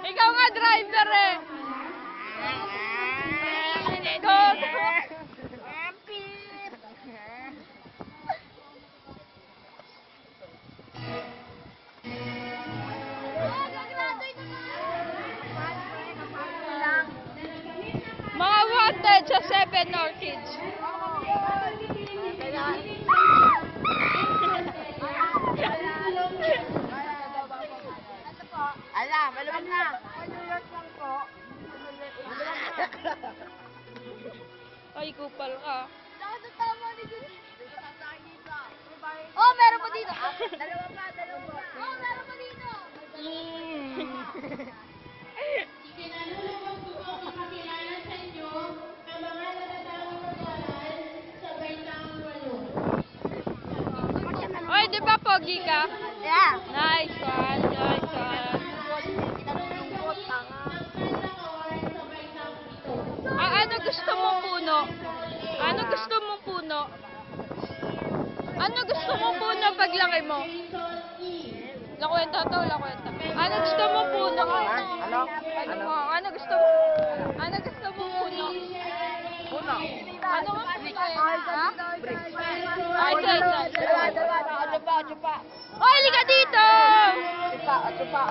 Ikaw nga driver eh. Go. Mga wanted sa 7 Orchids. Ala, maluwag na. Ay, kupal ka. Oh, meron pa dito. Dalawa pa. Oh, meron pa dito. Ikinalulubog ko ang makakilala sa inyo ang mga natatawag pag-aaral sa baitang 8. Oy, di ba pogi ka? Yeah. Nice one, nice one. Kinalulungkot, tanga. Ano gusto mong puno? Ano gusto mong puno? Ano gusto mong puno paglaki mo? Lakwenta to, lakwenta. Ano gusto mong puno? Ano? Ano gusto mo? Ano gusto mong puno? Puno. Ano nga puno eh? Ha? Bricks. Ay, Dalawa. Oy, liga dito! Chupa.